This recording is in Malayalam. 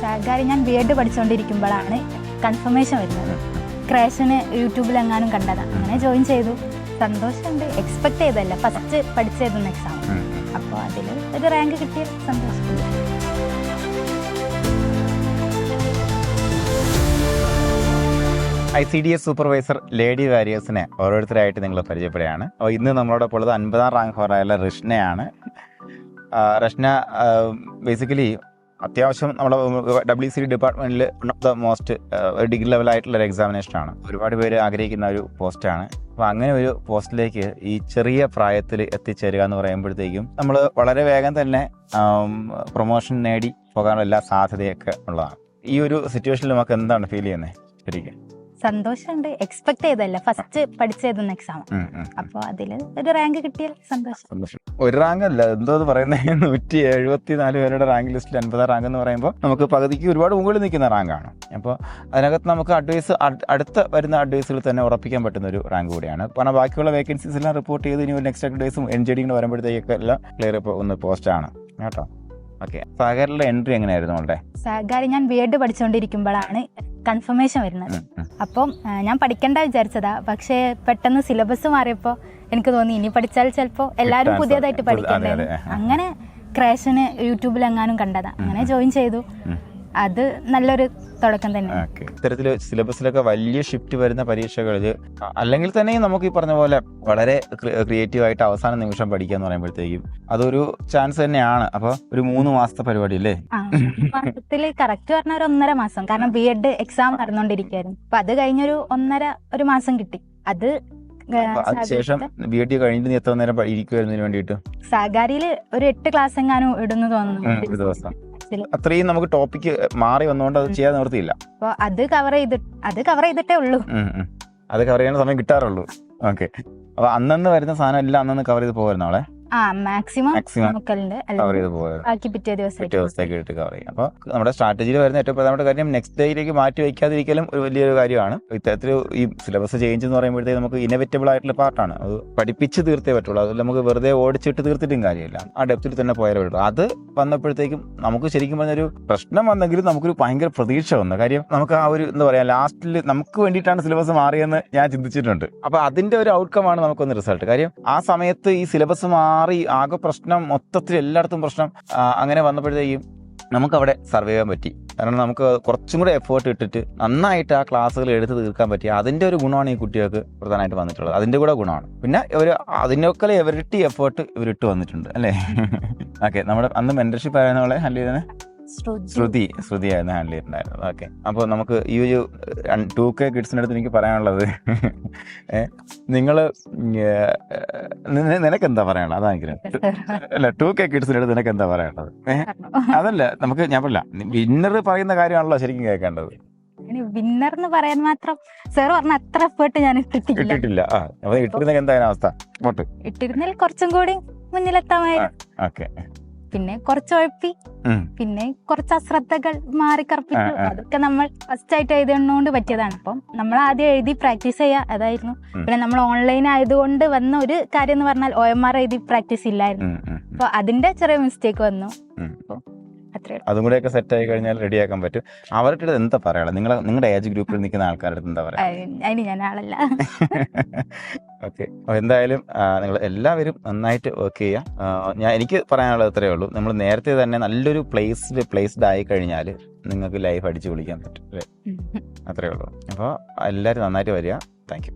സാഗാരി ഞാൻ ബി.എഡ് പഠിച്ചുകൊണ്ടിരിക്കുമ്പോഴാണ് കൺഫർമേഷൻ വരുന്നത്. ക്രാഷിന് യൂട്യൂബിലെങ്ങാനും കണ്ടതാണ്, അങ്ങനെ ജോയിൻ ചെയ്തു. സന്തോഷമുണ്ട്. എക്സ്പെക്ട് ചെയ്തല്ല, ഫസ്റ്റ് പഠിച്ചെഴുതുന്ന എക്സാം. അപ്പോൾ അതിൽ ഒരു റാങ്ക് കിട്ടിയ സന്തോഷമുണ്ട്. ICDS സൂപ്പർവൈസർ ലേഡി വാരിയേഴ്സിനെ ഓരോരുത്തരായിട്ട് നിങ്ങൾ പരിചയപ്പെടുകയാണ്. അപ്പോൾ ഇന്ന് നമ്മളോടൊപ്പം ഉള്ളത് 50ാം റാങ്ക് ഹോറായുള്ള റഷ്നയാണ്. റഷ്ന ബേസിക്കലി അത്യാവശ്യം നമ്മുടെ WCD ഡിപ്പാർട്ട്മെന്റിൽ one of the most degree ലെവലായിട്ടുള്ള ഒരു എക്സാമിനേഷനാണ്. ഒരുപാട് പേര് ആഗ്രഹിക്കുന്ന ഒരു പോസ്റ്റാണ്. അപ്പോൾ അങ്ങനെ ഒരു പോസ്റ്റിലേക്ക് ഈ ചെറിയ പ്രായത്തിൽ എത്തിച്ചേരുക എന്ന് പറയുമ്പോഴത്തേക്കും നമ്മൾ വളരെ വേഗം തന്നെ പ്രൊമോഷൻ നേടി പോകാനുള്ള എല്ലാ സാധ്യതയൊക്കെ ഉള്ളതാണ്. ഈ ഒരു സിറ്റുവേഷനിൽ നമുക്ക് എന്താണ് ഫീൽ ചെയ്യുന്നത്? ശരിക്കും സന്തോഷമുണ്ട്. എക്സ്പെക്ട് ചെയ്തല്ല, ഫസ്റ്റ് പഠിച്ചെഴുതുന്ന എക്സാം. അപ്പോൾ അതിൽ ഒരു റാങ്ക് കിട്ടിയാൽ സന്തോഷം. ഒരു റാങ്ക് അല്ല, എന്തോ പറയുന്നത് 174 പേരുടെ റാങ്ക് ലിസ്റ്റിൽ 50ാം റാങ്ക് എന്ന് പറയുമ്പോൾ നമുക്ക് പകുതിക്ക് ഒരുപാട് മുകളിൽ നിൽക്കുന്ന റാങ്കാണ്. അപ്പോൾ അതിനകത്ത് നമുക്ക് അടുത്ത വരുന്ന അഡ്വൈസുകൾ തന്നെ ഉറപ്പിക്കാൻ പറ്റുന്ന ഒരു റാങ്ക് കൂടിയാണ്. കാരണം ബാക്കിയുള്ള വേക്കൻസീസ് എല്ലാം റിപ്പോർട്ട് ചെയ്ത് ഇനി നെക്സ്റ്റ് അഡ്വൈസും NJD വരുമ്പോഴത്തേക്കൊക്കെ എല്ലാം ക്ലിയർ ഒന്ന് പോസ്റ്റാണ് കേട്ടോ. ഓക്കെ, സാഗറിലെ എൻട്രി എങ്ങനെയായിരുന്നു നമ്മുടെ? സാഗാരി ഞാൻ ബി.എഡ് പഠിച്ചുകൊണ്ടിരിക്കുമ്പോഴാണ് കൺഫർമേഷൻ വരുന്നത്. അപ്പം ഞാൻ പഠിക്കണ്ട വിചാരിച്ചതാ, പക്ഷേ പെട്ടെന്ന് സിലബസ് മാറിയപ്പോൾ എനിക്ക് തോന്നി ഇനി പഠിച്ചാൽ ചിലപ്പോൾ എല്ലാവരും പുതിയതായിട്ട് പഠിക്കണ്ടേ. അങ്ങനെ ക്രാഷിന് യൂട്യൂബിലെങ്ങാനും കണ്ടതാ, അങ്ങനെ ജോയിൻ ചെയ്തു. അത് നല്ലൊരു തുടക്കം തന്നെ. ഇത്തരത്തിൽ സിലബസിലൊക്കെ വലിയ ഷിഫ്റ്റ് വരുന്ന പരീക്ഷകളിൽ അല്ലെങ്കിൽ തന്നെ നമുക്ക് ഈ പറഞ്ഞ പോലെ വളരെ ക്രിയേറ്റീവായിട്ട് അവസാന നിമിഷം പഠിക്കുക എന്ന് പറയുമ്പോഴത്തേക്കും അതൊരു ചാൻസ് തന്നെയാണ്. അപ്പൊ ഒരു 3 മാസത്തെ പരിപാടി അല്ലേ? മാസത്തില് കറക്റ്റ് പറഞ്ഞ ഒരു 1.5 മാസം. കാരണം ബി.എഡ് എക്സാം നടന്നുകൊണ്ടിരിക്കുകയായിരുന്നു. അപ്പൊ അത് കഴിഞ്ഞൊരു 1.5 മാസം കിട്ടി. അതിനുശേഷം ബി.എഡ് കഴിഞ്ഞിട്ട് എത്ര നേരം ഇരിക്കുവായിരുന്നു വേണ്ടിയിട്ട്? സാഗാരിയില് ഒരു 8 ക്ലാസ് എങ്ങാനും ഇടുന്നു തോന്നുന്നു ഒരു ദിവസം. അത്രയും നമുക്ക് ടോപ്പിക്ക് മാറി വന്നുകൊണ്ട് അത് ചെയ്യാൻ നിവൃത്തിയില്ല. അപ്പൊ അത് കവർ ചെയ്തിട്ടേ ഉള്ളൂ. അത് കവർ ചെയ്യാൻ സമയം കിട്ടാറുള്ളൂ. ഓക്കെ, അപ്പൊ അന്നന്ന് വരുന്ന സാധനം എല്ലാം അന്നന്ന് കവർ ചെയ്ത് പോകുമായിരുന്നു അവളെ? മാക്സിമം കവർ ചെയ്ത് പോകുമായിരുന്നു. പിറ്റേ ദിവസത്തേക്ക് ഇട്ട് കവർ ചെയ്യും. അപ്പൊ നമ്മുടെ സ്ട്രാറ്റജിയിൽ വരുന്ന ഏറ്റവും പ്രധാനപ്പെട്ട കാര്യം നെക്സ്റ്റ് ഡേയിലേക്ക് മാറ്റി വയ്ക്കാതിരിക്കലും ഒരു വലിയൊരു കാര്യമാണ്. ഇത്തരത്തിൽ ഈ സിലബസ് ചേഞ്ച് എന്ന് പറയുമ്പോഴത്തേക്ക് നമുക്ക് ഇന്നോവേറ്റബിൾ ആയിട്ടുള്ള പാർട്ടാണ്. അത് പഠിപ്പിച്ച് തീർത്തേ പറ്റുള്ളൂ. അതിൽ നമുക്ക് വെറുതെ ഓടിച്ചിട്ട് തീർത്തിട്ടും കാര്യമില്ല. ആ ഡെപ്തിൽ തന്നെ പോയാലേ പറ്റുള്ളൂ. അത് വന്നപ്പോഴത്തേക്കും നമുക്ക് ശരിക്കും പറഞ്ഞൊരു പ്രശ്നം വന്നെങ്കിലും നമുക്കൊരു ഭയങ്കര പ്രതീക്ഷ വന്നു. കാര്യം നമുക്ക് ആ ഒരു എന്താ പറയാ, ലാസ്റ്റിൽ നമുക്ക് വേണ്ടിയിട്ടാണ് സിലബസ് മാറിയെന്ന് ഞാൻ ചിന്തിച്ചിട്ടുണ്ട്. അപ്പൊ അതിന്റെ ഒരു ഔട്ട്കം ആണ് നമുക്കൊന്ന് റിസൾട്ട്. കാര്യം ആ സമയത്ത് ഈ സിലബസ് മാറി ആകെ പ്രശ്നം, മൊത്തത്തിൽ എല്ലായിടത്തും പ്രശ്നം. അങ്ങനെ വന്നപ്പോഴത്തേക്കും നമുക്കവിടെ സർവൈവ് ചെയ്യാൻ പറ്റി. കാരണം നമുക്ക് കുറച്ചും കൂടെ എഫേർട്ട് ഇട്ടിട്ട് നന്നായിട്ട് ആ ക്ലാസ്സുകൾ എടുത്ത് തീർക്കാൻ പറ്റി. അതിൻ്റെ ഒരു ഗുണമാണ് ഈ കുട്ടികൾക്ക് പ്രധാനമായിട്ട് വന്നിട്ടുള്ളത്. അതിൻ്റെ കൂടെ ഗുണമാണ്. പിന്നെ അതിനൊക്കെ ഇവരിട്ടി എഫേർട്ട് ഇവരിട്ട് വന്നിട്ടുണ്ട് അല്ലേ? ഓക്കെ, നമ്മുടെ അന്ന് മെന്റർഷിപ്പ് ആയിരുന്നവളെ ഹാൻഡിൽ ചെയ്തത് ശ്രുതിയായിരുന്നു ഹാൻഡിൽ ചെയ്തിട്ടുണ്ടായിരുന്നത്. ഓക്കെ, അപ്പോൾ നമുക്ക് ഈ ഒരു 2K കിഡ്സിൻ്റെ അടുത്ത് എനിക്ക് പറയാനുള്ളത്, നിനക്കെന്താ പറയാനുള്ളത്? അതാണെങ്കിലും അല്ല, 2K കിഡ്സിൻ്റെ അടുത്ത് നിനക്ക് എന്താ പറയാനുള്ളത്? അതല്ല, ഞാൻ പറയില്ല, വിന്നർ പറയുന്ന കാര്യമാണല്ലോ ശരിക്കും കേൾക്കേണ്ടത്. വിന്നർ എന്ന് പറയാൻ മാത്രം സാർ പറഞ്ഞ അത്ര എഫേർട്ട് ഞാൻ ഇട്ടിട്ടില്ല. അപ്പൊ ഇട്ടിരുന്ന എന്തായാലും അവസ്ഥ ഇട്ടിരുന്നാൽ കുറച്ചും കൂടി മുന്നിലെത്താമായിരുന്നു. ഓക്കെ, പിന്നെ കുറച്ച് ഉഴപ്പി, പിന്നെ കുറച്ച് അശ്രദ്ധകൾ മാറിക്കറപ്പിച്ചു. അതൊക്കെ നമ്മൾ ഫസ്റ്റ് ആയിട്ട് എഴുതുന്നതുകൊണ്ട് പറ്റിയതാണ്. അപ്പം നമ്മൾ ആദ്യം എഴുതി പ്രാക്ടീസ് ചെയ്യുക, അതായിരുന്നു. പിന്നെ നമ്മൾ ഓൺലൈൻ ആയതുകൊണ്ട് വന്ന ഒരു കാര്യം എന്ന് പറഞ്ഞാൽ OMR എഴുതി പ്രാക്ടീസ് ഇല്ലായിരുന്നു. അപ്പൊ അതിന്റെ ചെറിയ മിസ്റ്റേക്ക് വന്നു. അതും കൂടെ ഒക്കെ സെറ്റ് ആയി കഴിഞ്ഞാൽ റെഡിയാക്കാൻ പറ്റും. അവരുടെ എന്താ പറയാ, നിങ്ങളുടെ ഏജ് ഗ്രൂപ്പിൽ നിൽക്കുന്ന ആൾക്കാരുടെ എന്താ പറയാ? അതിന് ഞാൻ ആളല്ല. ഓക്കെ, എന്തായാലും നിങ്ങൾ എല്ലാവരും നന്നായിട്ട് വർക്ക് ചെയ്യുക. എനിക്ക് പറയാനുള്ളത് ഇത്രയേ ഉള്ളൂ. നമ്മൾ നേരത്തെ തന്നെ നല്ലൊരു പ്ലേസ്ഡ് ആയി കഴിഞ്ഞാൽ നിങ്ങൾക്ക് ലൈഫ് അടിച്ചു പൊളിക്കാൻ പറ്റും അല്ലേ? അത്രയേ ഉള്ളൂ. അപ്പോൾ എല്ലാവരും നന്നായിട്ട് വരിക. Thank you.